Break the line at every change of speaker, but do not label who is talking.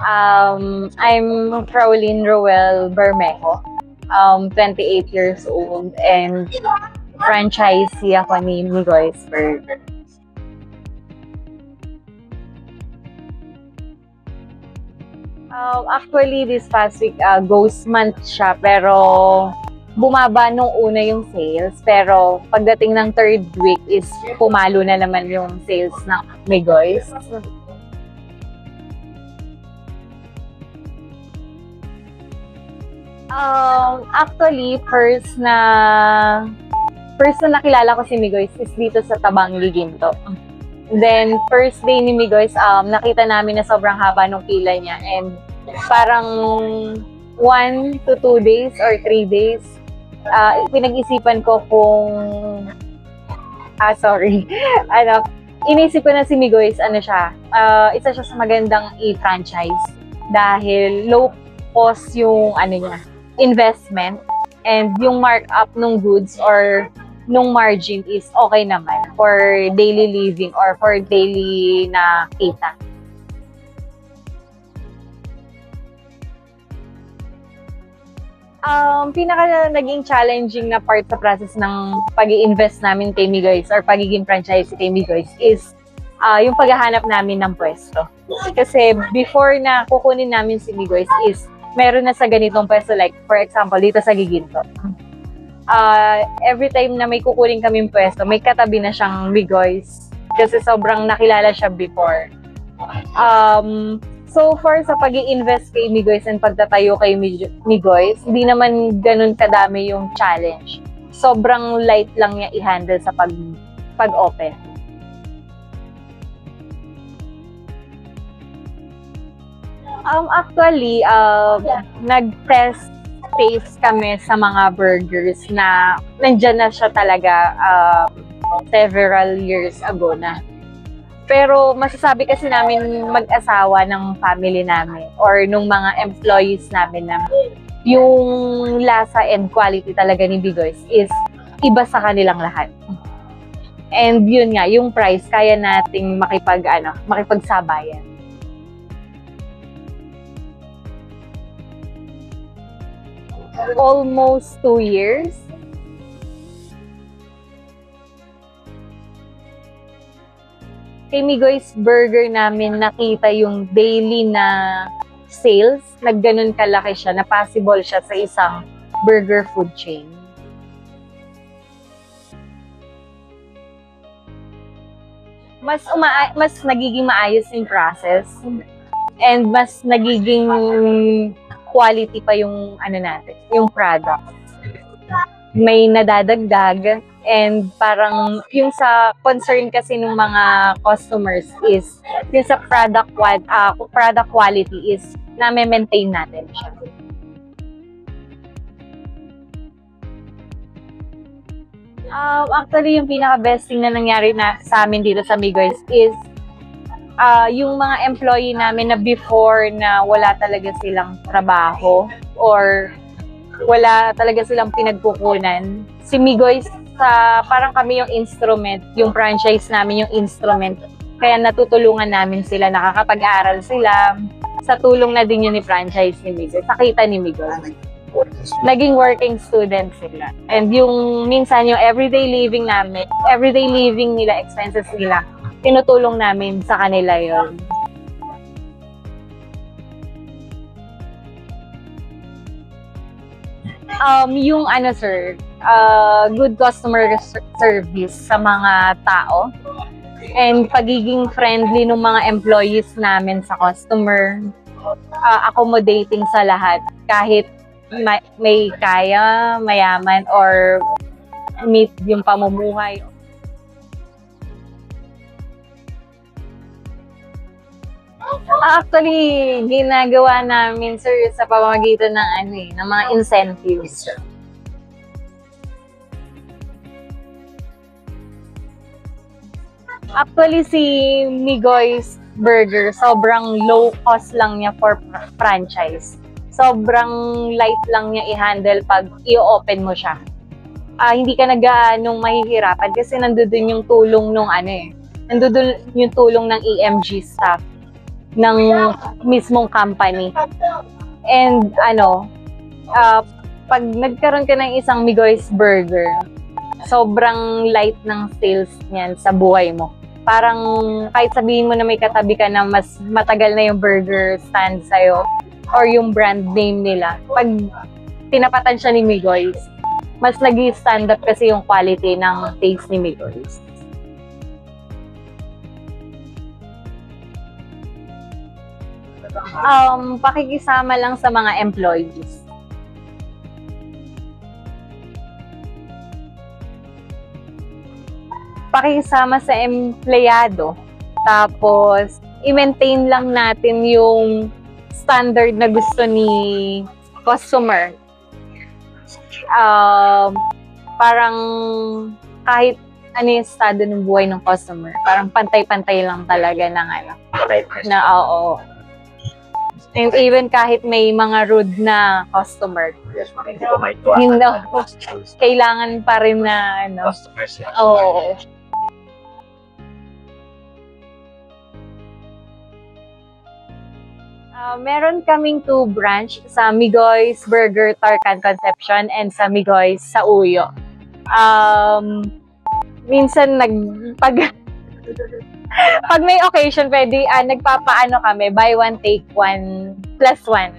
I'm Fraulein Roel Bermejo, 28 years old, and franchisee ako ni Migoy's Burger. Actually, this past week, ghost month siya, pero bumaba nung una yung sales. Pero pagdating ng third week is pumalo na naman yung sales ng Migoy's. Actually, first na nakilala ko si Migoy's is dito sa Tabangi, Ginto. Then, first day ni Migoy's, nakita namin na sobrang haba ng pila niya. And parang 1 to 2 days or 3 days, pinag-isipan ko kung, inisip ko na si Migoy's, isa siya sa magandang i-franchise. Dahil low cost yung, investment. And yung markup ng goods or nung margin is okay naman for daily living or for daily na kita. Pinaka naging challenging na part sa process ng pag-i-invest namin kay Migoy's or pagiging franchise kay Migoy's is yung paghahanap namin ng pwesto. Kasi before na kukunin namin si Migoy's is meron na sa ganitong pwesto, like for example dito sa Giginto. Every time na may kukunin kaming pwesto, may katabi na siyang Migoy's kasi sobrang nakilala siya before. So far sa pag-i-invest kay Migoy's and pagtatayo kay Migoy's, hindi naman ganun kadami yung challenge. Sobrang light lang niya i-handle sa pag-open. Actually, nag-test taste kami sa mga burgers na nandyan na siya talaga several years ago na. Pero masasabi kasi namin mag-asawa ng family namin or nung mga employees namin na yung lasa and quality talaga ni Migoy's is iba sa kanilang lahat. And yun nga, yung price, kaya nating makipagsabayan. Almost 2 years. Kay Migoy's Burger namin nakita yung daily na sales, nagganon kalaki siya, na possible siya sa isang burger food chain. Mas nagiging maayos yung process and mas nagiging quality pa yung yung product. May nadadagdag and parang yung sa concern kasi ng mga customers is yung sa product quality is na-maintain natin siya. Actually, yung pinaka-best thing na nangyari na sa amin dito sa Migoy's is yung mga employee namin na before na wala talaga silang trabaho or wala talaga silang pinagkukunan. Si Migoy's, parang kami yung instrument, yung franchise namin yung instrument. Kaya natutulungan namin sila, nakakapag-aral sila. Sa tulong na din yun ni franchise ni Migoy's, nakita ni Migoy's. Naging working student sila. And yung minsan yung everyday living nila, expenses nila, tinutulong namin sa kanila yon. Yung good customer service sa mga tao and pagiging friendly ng mga employees namin sa customer, accommodating sa lahat kahit may kaya, mayaman or meet yung pamumuhay. Actually, ginagawa namin, sir, sa pamamagitan ng mga incentives. Actually, si Migoy's Burger, sobrang low cost lang niya for franchise. Sobrang light lang niya i-handle pag i-open mo siya. Hindi ka nung mahihirapan kasi nandoon yung tulong nung nandun yung tulong ng EMG staff. ng mismong company. And pag nagkaroon ka ng isang Migoy's Burger, sobrang light ng sales niyan sa buhay mo. Parang kahit sabihin mo na may katabi ka na mas matagal na yung burger stand sa'yo or yung brand name nila, pag tinapatan siya ni Migoy's, mas nag-stand up kasi yung quality ng taste ni Migoy's. Pakikisama lang sa mga employees. Pakikisama sa empleyado. Tapos, i-maintain lang natin yung standard na gusto ni customer. Parang kahit ano yung estado ng buhay ng customer, parang pantay-pantay lang talaga ng oo. And even kahit may mga rude na customer, kailangan pa rin na oo. Meron kaming 2 branch sa Migoy's Burger Tarcan Concepcion and sa Migoy's sa Uyo. Minsan pag may occasion, pwede nagpapaano kami, buy one take one plus one.